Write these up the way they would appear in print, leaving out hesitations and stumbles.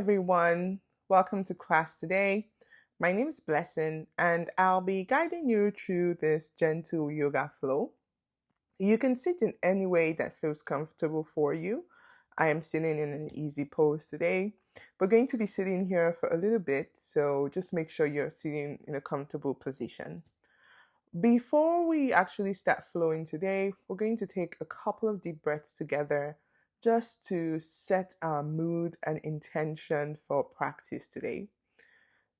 everyone. Welcome to class today. My name is Blessing, and I'll be guiding you through this gentle yoga flow. You can sit in any way that feels comfortable for you. I am sitting in an easy pose today. We're going to be sitting here for a little bit, so just make sure you're sitting in a comfortable position. Before we actually start flowing today, we're going to take a couple of deep breaths together just to set our mood and intention for practice today.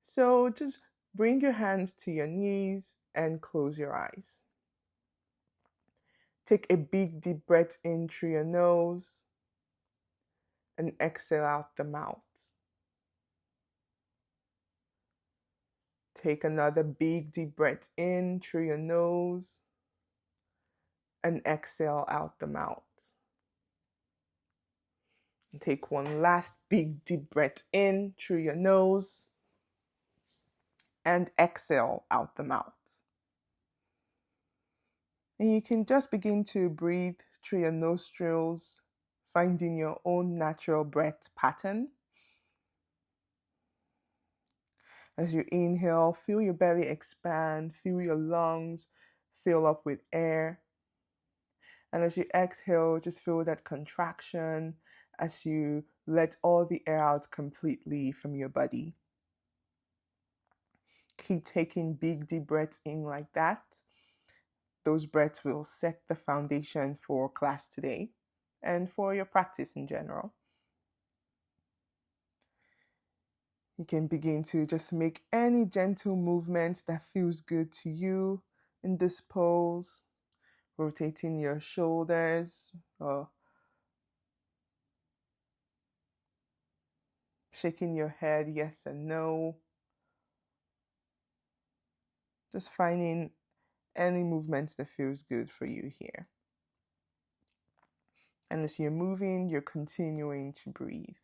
So just bring your hands to your knees and close your eyes. Take a big deep breath in through your nose and exhale out the mouth. Take another big deep breath in through your nose and exhale out the mouth. And take one last big deep breath in through your nose and exhale out the mouth. And you can just begin to breathe through your nostrils, finding your own natural breath pattern. As you inhale, feel your belly expand, feel your lungs fill up with air. And as you exhale, just feel that contraction as you let all the air out completely from your body. Keep taking big deep breaths in like that. Those breaths will set the foundation for class today and for your practice in general. You can begin to just make any gentle movement that feels good to you in this pose, rotating your shoulders or shaking your head yes and no. Just finding any movement that feels good for you here. And as you're moving, you're continuing to breathe.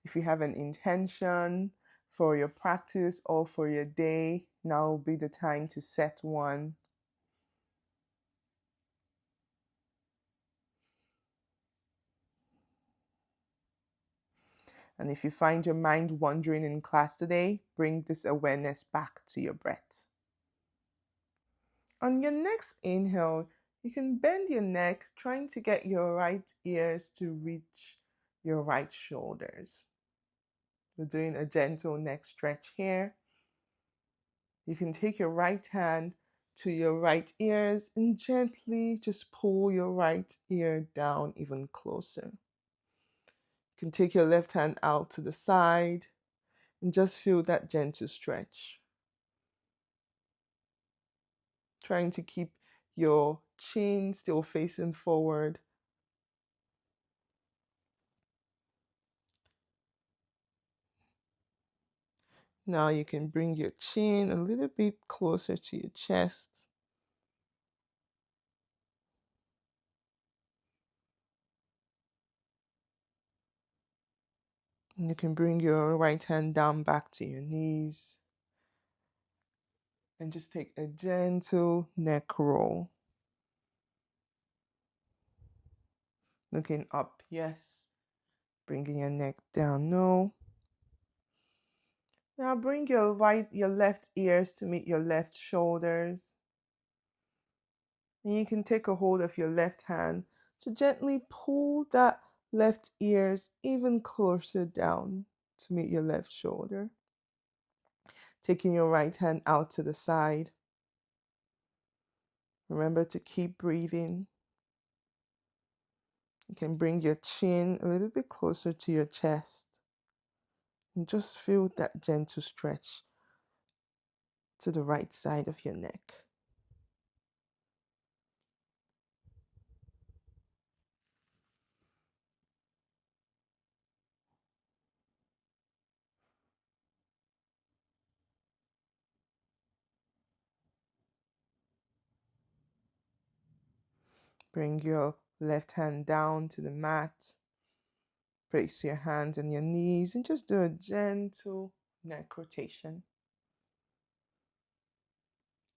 If you have an intention for your practice or for your day, now will be the time to set one. And if you find your mind wandering in class today, bring this awareness back to your breath. On your next inhale, you can bend your neck, trying to get your right ears to reach your right shoulders. We're doing a gentle neck stretch here. You can take your right hand to your right ears and gently just pull your right ear down even closer. You can take your left hand out to the side and just feel that gentle stretch. Trying to keep your chin still facing forward. Now you can bring your chin a little bit closer to your chest. And you can bring your right hand down back to your knees. And just take a gentle neck roll. Looking up, yes. Bringing your neck down, no. Now bring your left ears to meet your left shoulders. And you can take a hold of your left hand to gently pull that left ears even closer down to meet your left shoulder. Taking your right hand out to the side. Remember to keep breathing. You can bring your chin a little bit closer to your chest. And just feel that gentle stretch to the right side of your neck. Bring your left hand down to the mat. Place your hands on your knees and just do a gentle neck rotation.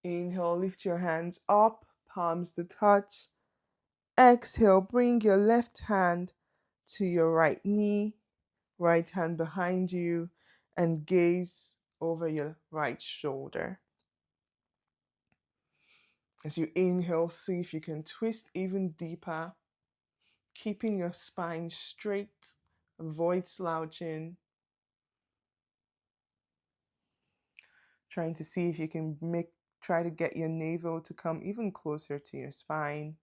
Inhale, lift your hands up, palms to touch. Exhale, bring your left hand to your right knee, right hand behind you, and gaze over your right shoulder. As you inhale, see if you can twist even deeper, keeping your spine straight, avoid slouching. Trying to see if you can try to get your navel to come even closer to your spine.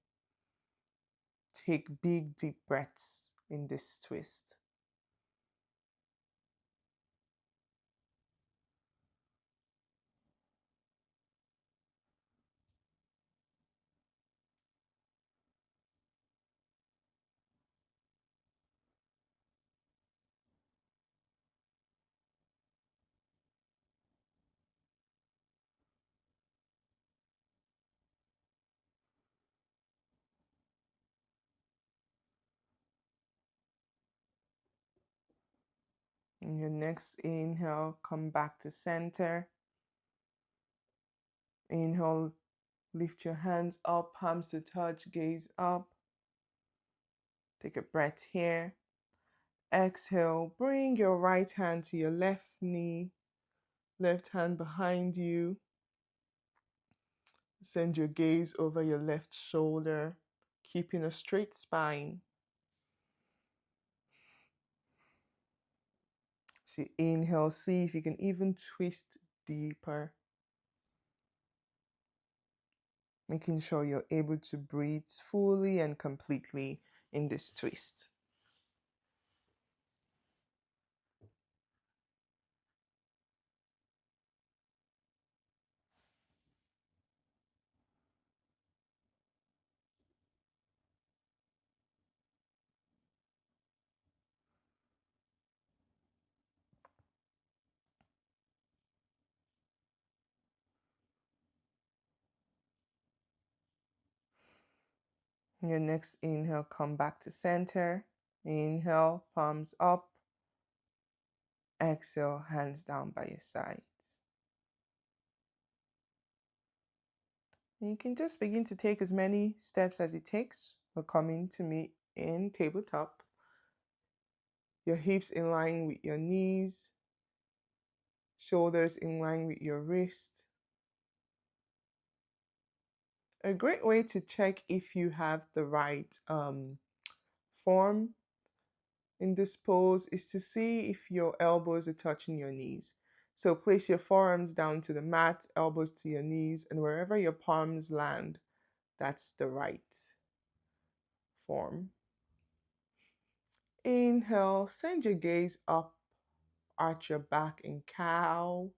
Take big, deep breaths in this twist. In your next inhale, come back to center. Inhale, lift your hands up, palms to touch, gaze up. Take a breath here. Exhale, bring your right hand to your left knee, left hand behind you. Send your gaze over your left shoulder, keeping a straight spine. So inhale, see if you can even twist deeper. Making sure you're able to breathe fully and completely in this twist. Your next inhale, come back to center. Inhale, palms up. Exhale, hands down by your sides. And you can just begin to take as many steps as it takes. We're coming to meet in tabletop. Your hips in line with your knees, shoulders in line with your wrist. A great way to check if you have the right form in this pose is to see if your elbows are touching your knees. So place your forearms down to the mat, elbows to your knees, and wherever your palms land, that's the right form. Inhale, send your gaze up, arch your back in cow.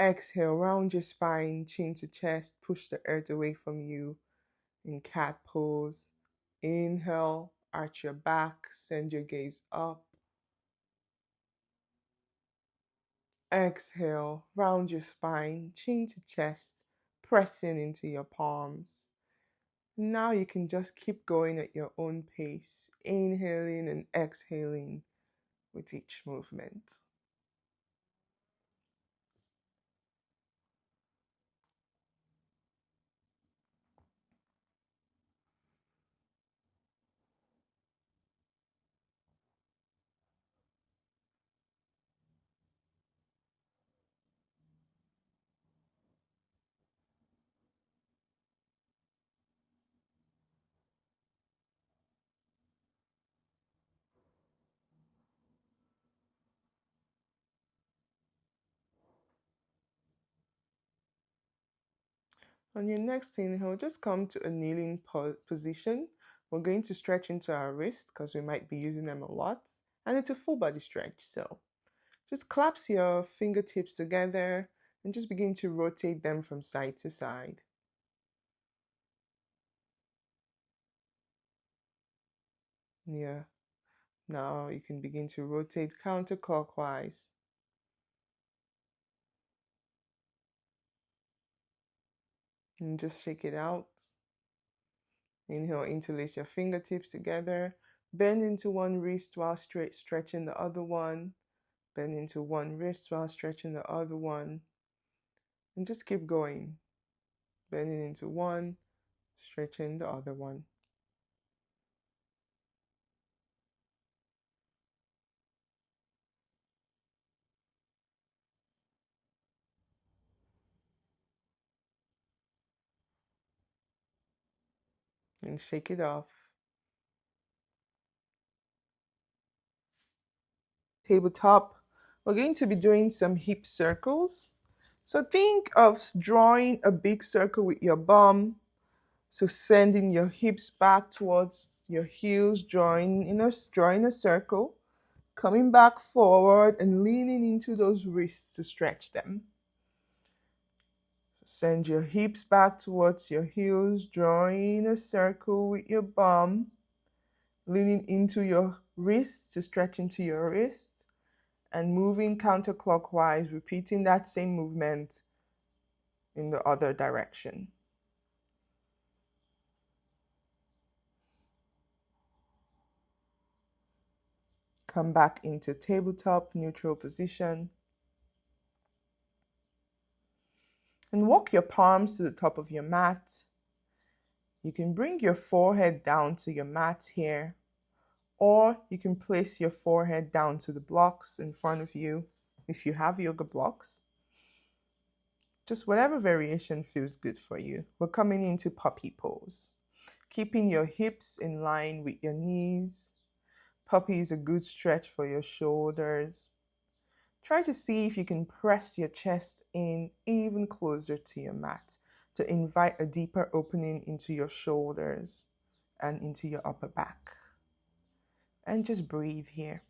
Exhale, round your spine, chin to chest, push the earth away from you in cat pose. Inhale, arch your back, send your gaze up. Exhale, round your spine, chin to chest, pressing into your palms. Now you can just keep going at your own pace, inhaling and exhaling with each movement. On your next inhale, just come to a kneeling position. We're going to stretch into our wrists because we might be using them a lot. And it's a full body stretch. So just clasp your fingertips together and just begin to rotate them from side to side. Yeah. Now you can begin to rotate counterclockwise. And just shake it out. Inhale, interlace your fingertips together. Bend into one wrist while stretching the other one. Bend into one wrist while stretching the other one. And just keep going. Bending into one, stretching the other one. and shake it off. Tabletop, we're going to be doing some hip circles. So think of drawing a big circle with your bum. So sending your hips back towards your heels, drawing a circle, coming back forward and leaning into those wrists to stretch them. So send your hips back towards your heels, drawing a circle with your bum, leaning into your wrists to stretch into your wrists, and moving counterclockwise, repeating that same movement in the other direction. Come back into tabletop neutral position. And walk your palms to the top of your mat. You can bring your forehead down to your mat here, or you can place your forehead down to the blocks in front of you if you have yoga blocks. Just whatever variation feels good for you. We're coming into puppy pose. Keeping your hips in line with your knees. Puppy is a good stretch for your shoulders. Try to see if you can press your chest in even closer to your mat to invite a deeper opening into your shoulders and into your upper back. And just breathe here.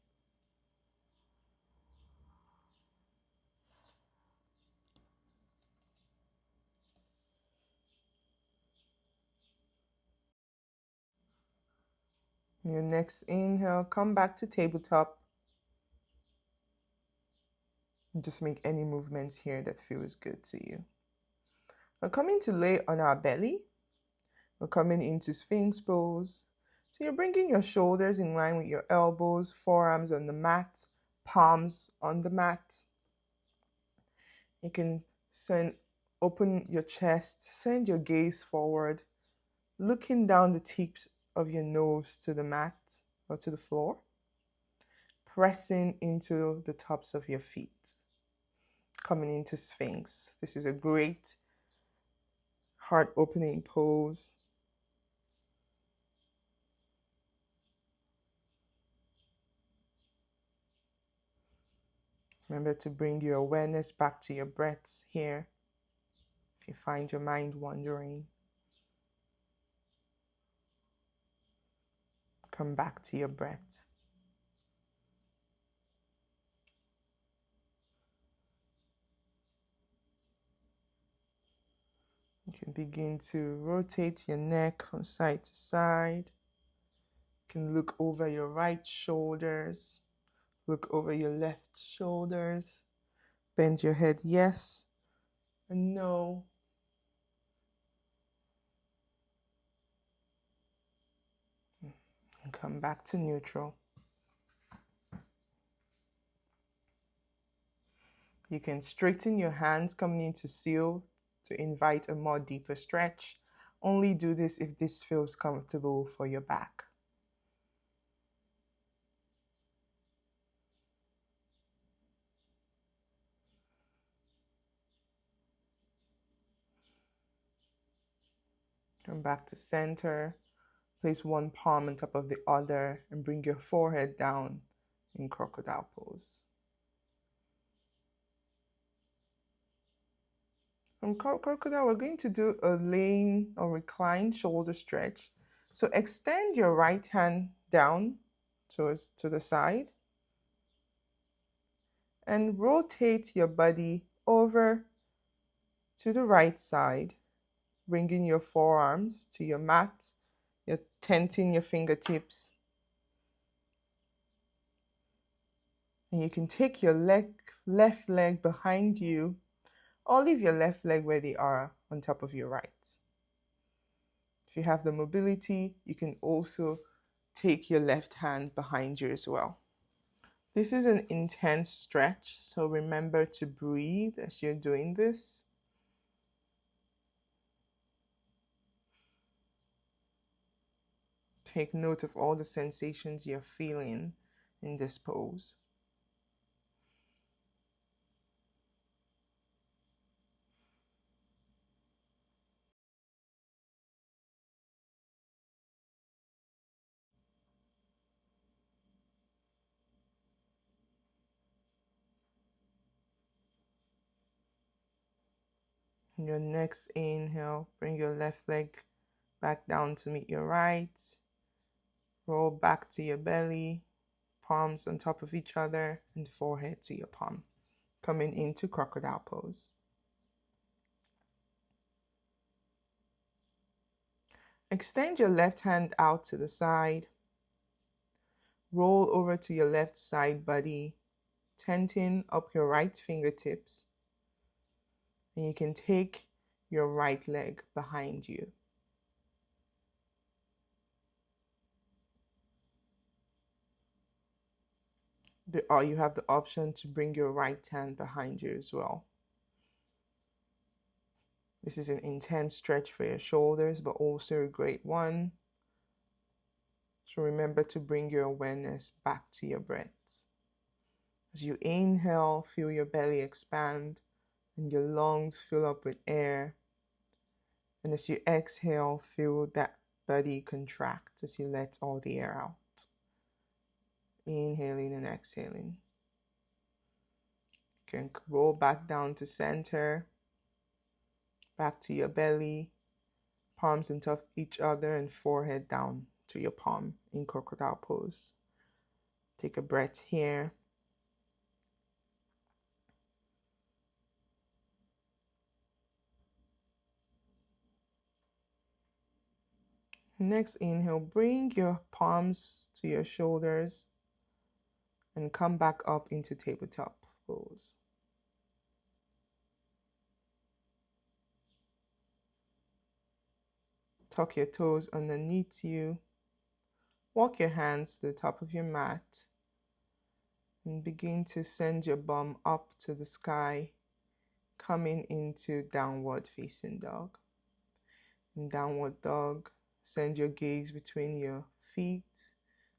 Your next inhale, come back to tabletop. And just make any movements here that feels good to you. We're coming to lay on our belly. We're coming into Sphinx pose. So you're bringing your shoulders in line with your elbows, forearms on the mat, palms on the mat. You can open your chest, send your gaze forward, looking down the tips of your nose to the mat or to the floor, pressing into the tops of your feet, coming into Sphinx. This is a great heart opening pose. Remember to bring your awareness back to your breaths here if you find your mind wandering. Come back to your breath. You can begin to rotate your neck from side to side. You can look over your right shoulders, look over your left shoulders, bend your head yes and no. And come back to neutral. You can straighten your hands coming into seal to invite a more deeper stretch. Only do this if this feels comfortable for your back. Come back to center. Place one palm on top of the other and bring your forehead down in crocodile pose. From crocodile, we're going to do a laying or reclined shoulder stretch. So extend your right hand down to the side and rotate your body over to the right side, bringing your forearms to your mat. You're tenting your fingertips. And you can take your left leg behind you, or leave your left leg where they are on top of your right. If you have the mobility, you can also take your left hand behind you as well. This is an intense stretch, so remember to breathe as you're doing this. Take note of all the sensations you're feeling in this pose. In your next inhale, bring your left leg back down to meet your right. Roll back to your belly, palms on top of each other, and forehead to your palm. Coming into crocodile pose. Extend your left hand out to the side. Roll over to your left side body, tenting up your right fingertips. And you can take your right leg behind you. Or you have the option to bring your right hand behind you as well. This is an intense stretch for your shoulders, but also a great one. So remember to bring your awareness back to your breath. As you inhale, feel your belly expand and your lungs fill up with air. And as you exhale, feel that body contract as you let all the air out. Inhaling and exhaling. You can roll back down to center, back to your belly, palms on top of each other and forehead down to your palm in crocodile pose. Take a breath here. Next inhale, bring your palms to your shoulders and come back up into tabletop pose. Tuck your toes underneath you. Walk your hands to the top of your mat and begin to send your bum up to the sky, coming into downward facing dog. In downward dog, send your gaze between your feet.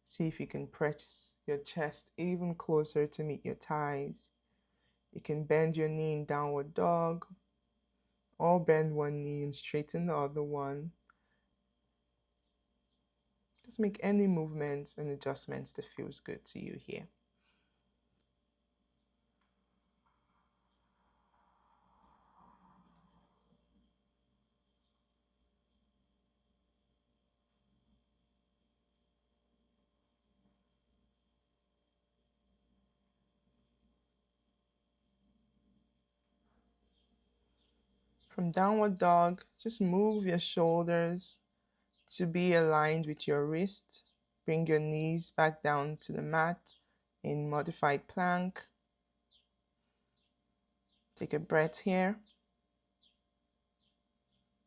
See if you can press your chest even closer to meet your thighs. You can bend your knee in downward dog, or bend one knee and straighten the other one. Just make any movements and adjustments that feels good to you here. From downward dog, just move your shoulders to be aligned with your wrists. Bring your knees back down to the mat in modified plank. Take a breath here.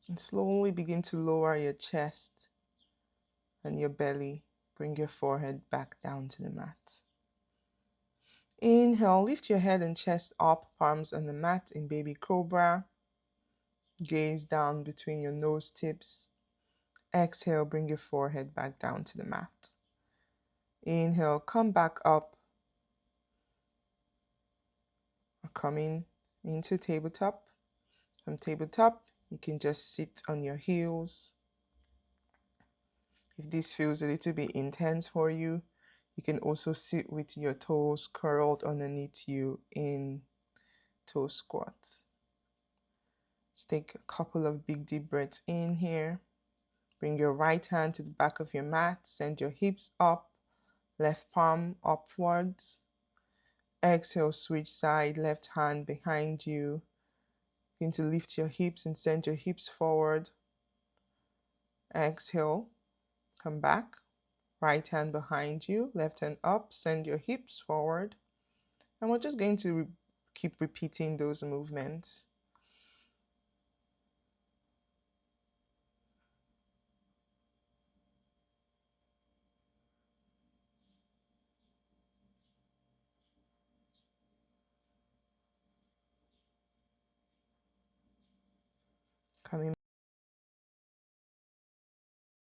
And slowly begin to lower your chest and your belly. Bring your forehead back down to the mat. Inhale, lift your head and chest up, palms on the mat in baby cobra. Gaze down between your nose tips. Exhale, bring your forehead back down to the mat. Inhale, come back up. Coming into tabletop. From tabletop, you can just sit on your heels. If this feels a little bit intense for you, you can also sit with your toes curled underneath you in toe squats. Just take a couple of big deep breaths in here. Bring your right hand to the back of your mat. Send your hips up, left palm upwards. Exhale, switch side, left hand behind you. Begin to lift your hips and send your hips forward. Exhale, come back. Right hand behind you, left hand up, send your hips forward. And we're just going to keep repeating those movements.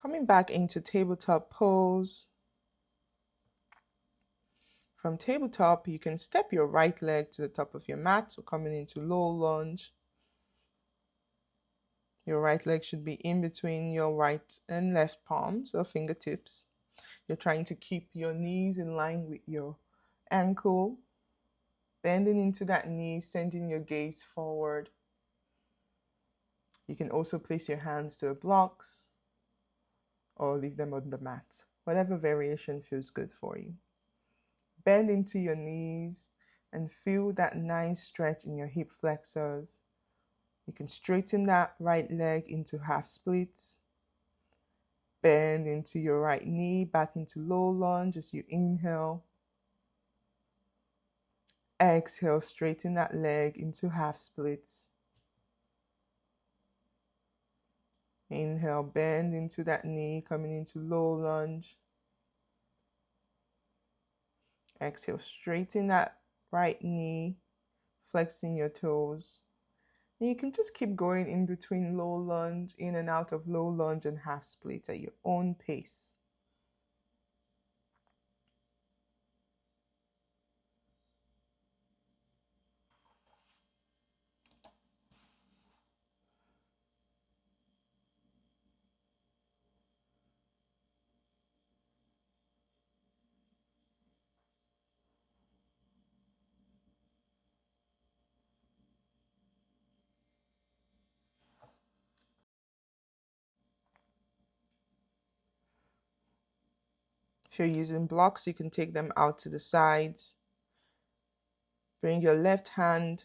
Coming back into tabletop pose. From tabletop, you can step your right leg to the top of your mat, so coming into low lunge. Your right leg should be in between your right and left palms or fingertips. You're trying to keep your knees in line with your ankle, bending into that knee, sending your gaze forward. You can also place your hands to the blocks or leave them on the mat, whatever variation feels good for you. Bend into your knees and feel that nice stretch in your hip flexors. You can straighten that right leg into half splits. Bend into your right knee back into low lunge as you inhale. Exhale, straighten that leg into half splits. Inhale, bend into that knee, coming into low lunge. Exhale, straighten that right knee, flexing your toes. And you can just keep going in between low lunge, in and out of low lunge and half split at your own pace. If you're using blocks, you can take them out to the sides. Bring your left hand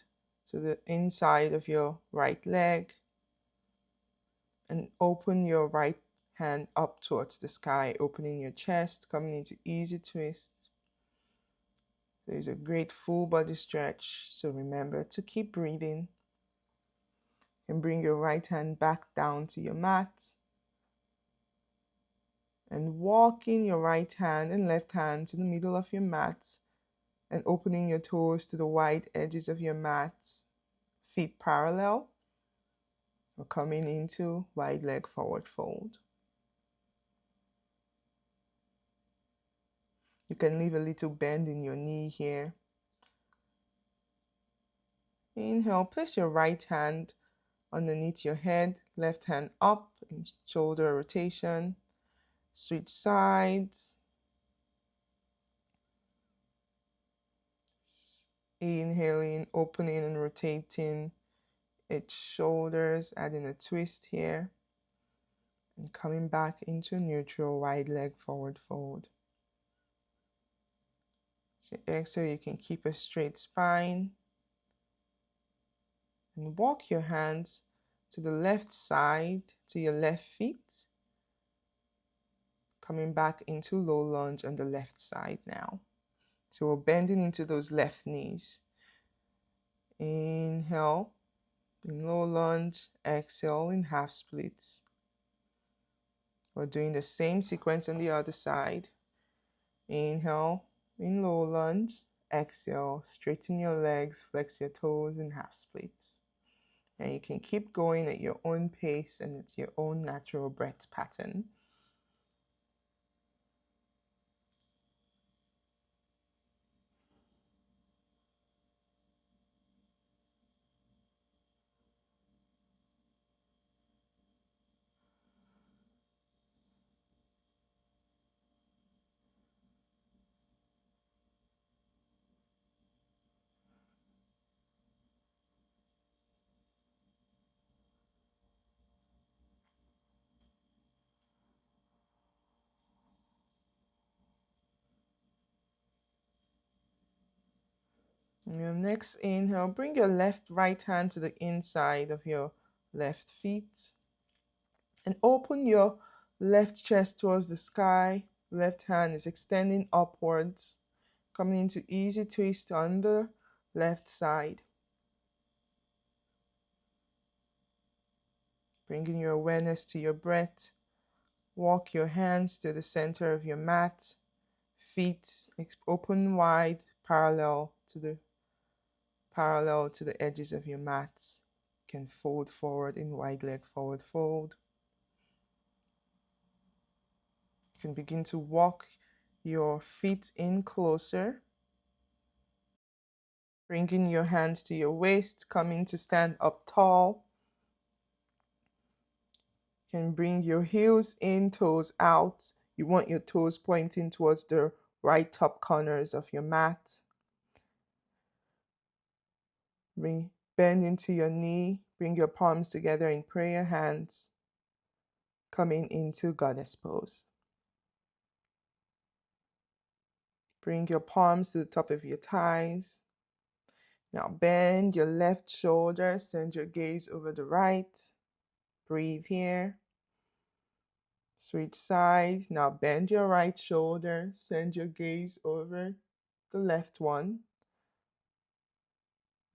to the inside of your right leg and open your right hand up towards the sky, opening your chest, coming into easy twist. There's a great full body stretch, so remember to keep breathing. And bring your right hand back down to your mat. And walking your right hand and left hand to the middle of your mat and opening your toes to the wide edges of your mat, feet parallel. We're coming into wide leg forward fold. You can leave a little bend in your knee here. Inhale, place your right hand underneath your head, left hand up in shoulder rotation. Switch sides. Inhaling, opening and rotating its shoulders, adding a twist here. And coming back into neutral wide leg forward fold. So exhale, you can keep a straight spine. And walk your hands to the left side, to your left feet. Coming back into low lunge on the left side now. So we're bending into those left knees. Inhale in low lunge, exhale in half splits. We're doing the same sequence on the other side. Inhale in low lunge, exhale, straighten your legs, flex your toes in half splits. And you can keep going at your own pace and at your own natural breath pattern. Your next inhale, bring your right hand to the inside of your left feet and open your left chest towards the sky. Left hand is extending upwards, coming into easy twist on the left side. Bringing your awareness to your breath. Walk your hands to the center of your mat. Feet open wide, parallel to the edges of your mat. You can fold forward in wide leg forward fold. You can begin to walk your feet in closer. Bringing your hands to your waist, coming to stand up tall. You can bring your heels in, toes out. You want your toes pointing towards the right top corners of your mat. Bend into your knee, Bring your palms together in prayer hands, coming into goddess pose. Bring your palms to the top of your thighs. Now bend your left shoulder, send your gaze over the right. Breathe here. Switch side. Now bend your right shoulder, send your gaze over the left one.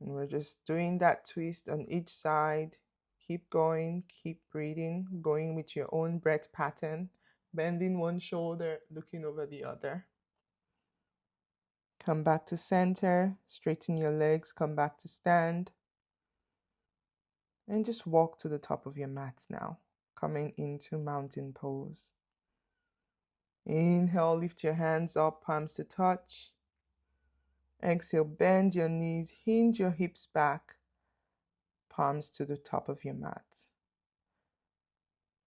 And we're just doing that twist on each side. Keep going, keep breathing, going with your own breath pattern, bending one shoulder, looking over the other. Come back to center, straighten your legs, come back to stand. And just walk to the top of your mat now, coming into mountain pose. Inhale, lift your hands up, palms to touch. Exhale, bend your knees, hinge your hips back, palms to the top of your mat.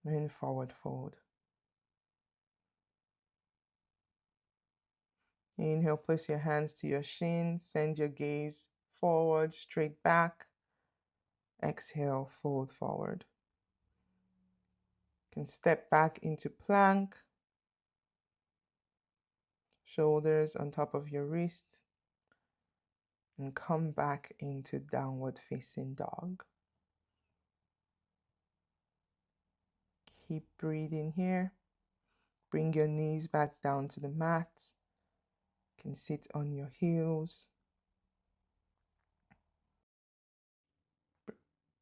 And forward fold. Inhale, place your hands to your shins, send your gaze forward, straight back. Exhale, fold forward. You can step back into plank. Shoulders on top of your wrist. And come back into downward facing dog. Keep breathing here. Bring your knees back down to the mat. You can sit on your heels.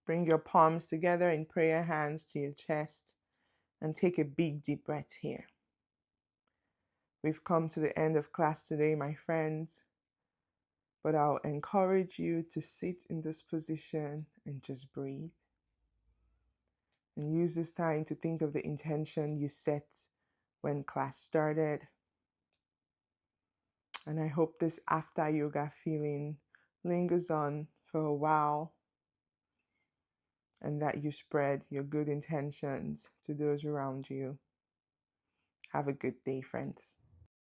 Bring your palms together in prayer hands to your chest and take a big deep breath here. We've come to the end of class today, my friends, but I'll encourage you to sit in this position and just breathe. And use this time to think of the intention you set when class started. And I hope this after yoga feeling lingers on for a while and that you spread your good intentions to those around you. Have a good day, friends.